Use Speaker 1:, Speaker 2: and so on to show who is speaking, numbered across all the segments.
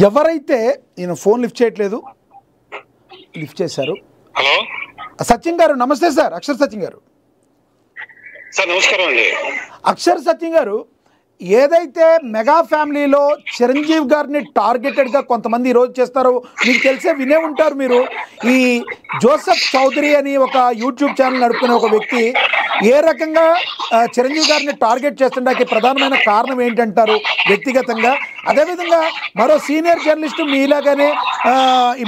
Speaker 1: ఎవరైతే ఈయన phone lift చేయట్లేదు, లిఫ్ట్ చేశారు.
Speaker 2: హలో
Speaker 1: సచిన్ గారు నమస్తే సార్. అక్షర్ సచిన్ గారు
Speaker 2: సార్ నమస్కారం అండి.
Speaker 1: అక్షర్ సచిన్ గారు, ఏదైతే మెగా ఫ్యామిలీలో చిరంజీవి గారిని టార్గెటెడ్గా కొంతమంది ఈరోజు చేస్తారో మీకు తెలిసే వినే ఉంటారు మీరు. ఈ జోసెఫ్ చౌదరి అని ఒక యూట్యూబ్ ఛానల్ నడుపుకునే ఒక వ్యక్తి ఏ రకంగా చిరంజీవి గారిని టార్గెట్ చేస్తుండడానికి ప్రధానమైన కారణం ఏంటంటారు వ్యక్తిగతంగా? అదేవిధంగా మరో సీనియర్ జర్నలిస్టు మీలాగానే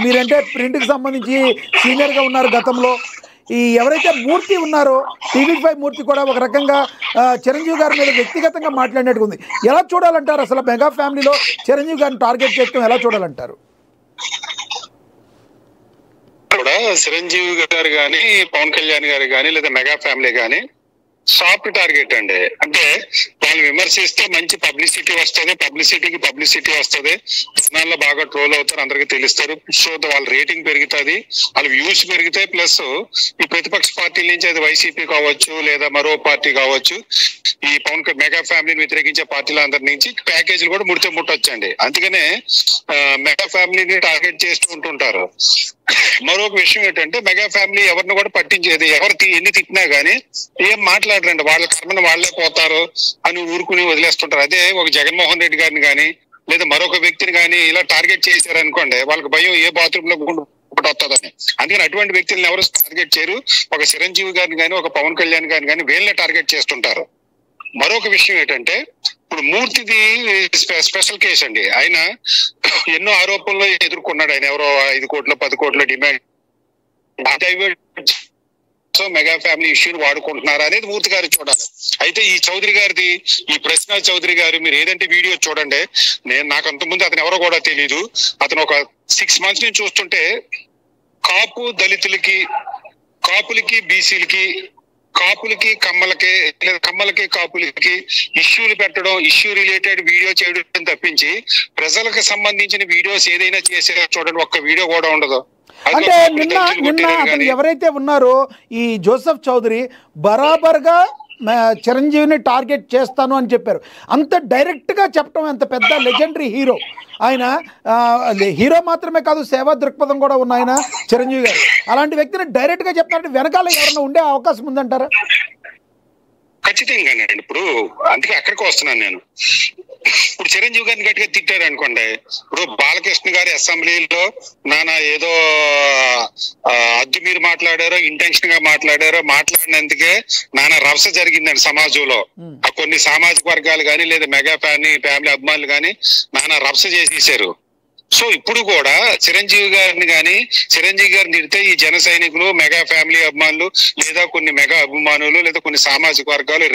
Speaker 1: మీరంటే ప్రింట్కి సంబంధించి సీనియర్గా ఉన్నారు గతంలో. ఈ ఎవరైతే మూర్తి ఉన్నారో టీవీ5 మూర్తి కూడా ఒక రకంగా చిరంజీవి గారి మీద వ్యక్తిగతంగా మాట్లాడినట్టుగా ఉంది. ఎలా చూడాలంటారు అసలు మెగా ఫ్యామిలీలో చిరంజీవి గారిని టార్గెట్ చేయడం ఎలా చూడాలంటారు?
Speaker 2: కూడా చిరంజీవి గారు కానీ పవన్ కళ్యాణ్ గారు కానీ లేదా మెగా ఫ్యామిలీ కానీ సాఫ్ట్ టార్గెట్ అండి. అంటే వాళ్ళు విమర్శిస్తే మంచి పబ్లిసిటీ వస్తుంది, పబ్లిసిటీ వస్తుంది, జనాల్లో బాగా ట్రోల్ అవుతారు, అందరికి తెలుస్తారు. సో వాళ్ళ రేటింగ్ పెరుగుతుంది, వాళ్ళ వ్యూస్ పెరుగుతాయి. ప్లస్ ఈ ప్రతిపక్ష పార్టీల నుంచి అది వైసీపీ కావచ్చు లేదా మరో పార్టీ కావచ్చు, ఈ మెగా ఫ్యామిలీని వ్యతిరేకించే పార్టీల అందరి నుంచి ప్యాకేజీలు కూడా ముట్టొచ్చండి. అందుకనే మెగా ఫ్యామిలీని టార్గెట్ చేస్తూ ఉంటుంటారు. మరొక విషయం ఏంటంటే మెగా ఫ్యామిలీ ఎవరిని కూడా పట్టించేది, ఎన్ని తిట్టినా గానీ ఏం మాట్లాడరండి, వాళ్ళ కర్మను వాళ్లే పోతారు అని ఊరుకుని వదిలేస్తుంటారు. అదే ఒక జగన్మోహన్ రెడ్డి గారిని కానీ లేదా మరొక వ్యక్తిని కానీ ఇలా టార్గెట్ చేశారనుకోండి, వాళ్ళకి భయం ఏ బాత్రూమ్ లో ఒకటి వస్తుందని. అందుకని అటువంటి వ్యక్తులను ఎవరు టార్గెట్ చేయరు. ఒక చిరంజీవి గారిని కానీ ఒక పవన్ కళ్యాణ్ గారిని కానీ వీళ్ళనే టార్గెట్ చేస్తుంటారు. మరొక విషయం ఏంటంటే ఇప్పుడు మూర్తిది స్పెషల్ కేసు అండి. ఆయన ఎన్నో ఆరోపణలు ఎదుర్కొన్నాడు. ఆయన ఎవరో 5 కోట్లు 10 కోట్ల డిమాండ్ మెగా ఫ్యామిలీ ఇష్యూని వాడుకుంటున్నారా అనేది మూర్తి గారు చూడాలి. అయితే ఈ చౌదరి గారిది, ఈ ప్రశ్న చౌదరి గారు మీరు ఏదంటే వీడియో చూడండి. నాకు అంతకుముందు అతను ఎవరో కూడా తెలీదు. అతను ఒక 6 months నుంచి చూస్తుంటే కాపు దళితులకి, కాపులకి బీసీలకి, కాపులకి కమ్మలకి లేదా కమ్మలకి కాపులకి ఇష్యూలు పెట్టడం, ఇష్యూ రిలేటెడ్ వీడియో చేయడం తప్పించి ప్రజలకు సంబంధించిన వీడియోస్ ఏదైనా చేసే చూడండి, ఒక్క వీడియో కూడా ఉండదు.
Speaker 1: అంటే నిన్న అతను ఎవరైతే ఉన్నారో ఈ జోసెఫ్ చౌదరి బరాబర్గా చిరంజీవిని టార్గెట్ చేస్తాను అని చెప్పారు. అంత డైరెక్ట్గా చెప్పడం, అంత పెద్ద లెజెండరీ హీరో ఆయన. హీరో మాత్రమే కాదు, సేవా దృక్పథం కూడా ఉన్న ఆయన చిరంజీవి గారు. అలాంటి వ్యక్తిని డైరెక్ట్గా చెప్తారంటే వెనకాల ఎవరైనా ఉండే అవకాశం ఉందంటారా?
Speaker 2: ఖచ్చితంగానే. ఇప్పుడు అందుకే అక్కడికి వస్తున్నాను నేను. ఇప్పుడు చిరంజీవి గారిని గట్టిగా తిట్టారు అనుకోండి, ఇప్పుడు బాలకృష్ణ గారి అసెంబ్లీలో నానా ఏదో అద్దు మీరు మాట్లాడారో, ఇంటెన్షన్ గా మాట్లాడినందుకే నానా రభస జరిగిందండి సమాజంలో. కొన్ని సామాజిక వర్గాలు కానీ లేదా మెగా ఫ్యామిలీ అభిమానులు కానీ నానా రభస చేసేసారు. సో ఇప్పుడు కూడా చిరంజీవి గారిని తిడితే ఈ జన సైనికులు, మెగా ఫ్యామిలీ అభిమానులు లేదా కొన్ని మెగా అభిమానులు లేదా కొన్ని సామాజిక వర్గాలు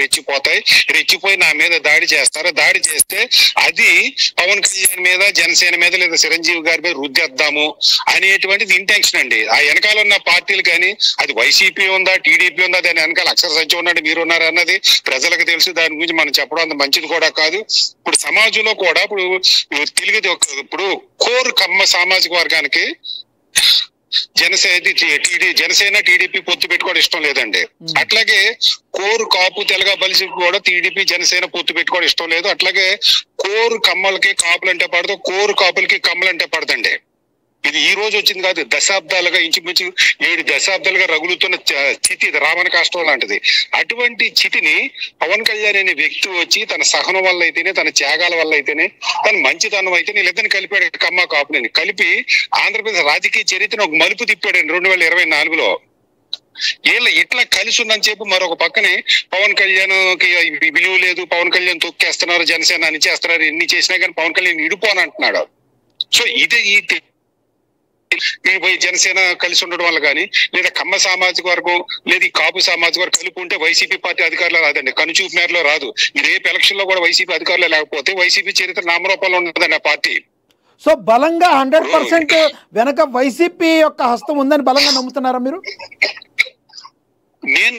Speaker 2: రెచ్చిపోయి నా మీద దాడి చేస్తారు. దాడి చేస్తే అది పవన్ కళ్యాణ్ మీద, జనసేన మీద లేదా చిరంజీవి గారి మీద రుద్దేద్దాము అనేటువంటిది ఇంటెన్షన్ అండి. ఆ వెనకాల ఉన్న పార్టీలు కానీ అది వైసీపీ ఉందా టీడీపీ ఉందా, దాని వెనకాల అక్షర సత్యం ఉన్నాడు మీరున్నారు అన్నది ప్రజలకు తెలుసు. దాని గురించి మనం చెప్పడం అంత మంచిది కూడా కాదు. ఇప్పుడు సమాజంలో కూడా ఇప్పుడు కోర్ కమ్మ సామాజిక వర్గానికి జనసేన టీడీపీ పొత్తు పెట్టుకోవడం ఇష్టం లేదండి. అట్లాగే కోరు కాపు తెలగ బలిసి కూడా టీడీపీ జనసేన పొత్తు పెట్టుకోవడం ఇష్టం లేదు. అట్లాగే కోరు కమ్మలకి కాపులు అంటే పడదు, కోరు కాపులకి కమ్మలు అంటే పడదండి. ఇది ఈ రోజు వచ్చింది కాదు, దశాబ్దాలుగా ఇంచుమించు 7 దశాబ్దాలుగా రగులుతున్న చితి, ఇది రావణ కాష్టం లాంటిది. అటువంటి చితిని పవన్ కళ్యాణ్ అనే వ్యక్తి వచ్చి తన సహనం వల్ల అయితేనే, తన త్యాగాల వల్ల అయితేనే, తన మంచితనం అయితే వీళ్ళిద్దరిని కలిపాడు. కమ్మ కాపులని కలిపి ఆంధ్రప్రదేశ్ రాజకీయ చరిత్రను ఒక మలుపు తిప్పాడు 2024లో. వీళ్ళ ఇట్లా కలిసి ఉందని చెప్పి మరొక పక్కనే పవన్ కళ్యాణ్ కి విలువ లేదు, పవన్ కళ్యాణ్ తొక్కేస్తున్నారు, జనసేన అని చేస్తున్నారు, ఎన్ని చేసినా కానీ పవన్ కళ్యాణ్ ఇడిపోనంటున్నాడు. సో ఇది ఈ జనసేన కలిసి ఉండడం వల్ల కానీ లేదా కమ్మ సామాజిక వర్గం లేదా ఈ కాపు సామాజిక వర్గం కలిపి ఉంటే వైసీపీ పార్టీ అధికారులు రాదండి, కనుచూపు మేరలో రాదు. రేపు ఎలక్షన్ లో కూడా వైసీపీ అధికారులు లేకపోతే వైసీపీ చరిత్ర నామరూపంలో ఉండదండి ఆ పార్టీ.
Speaker 1: సో బలంగా 100% వెనక వైసీపీ యొక్క హస్తం ఉందని బలంగా నమ్ముతున్నారా మీరు?
Speaker 2: నేను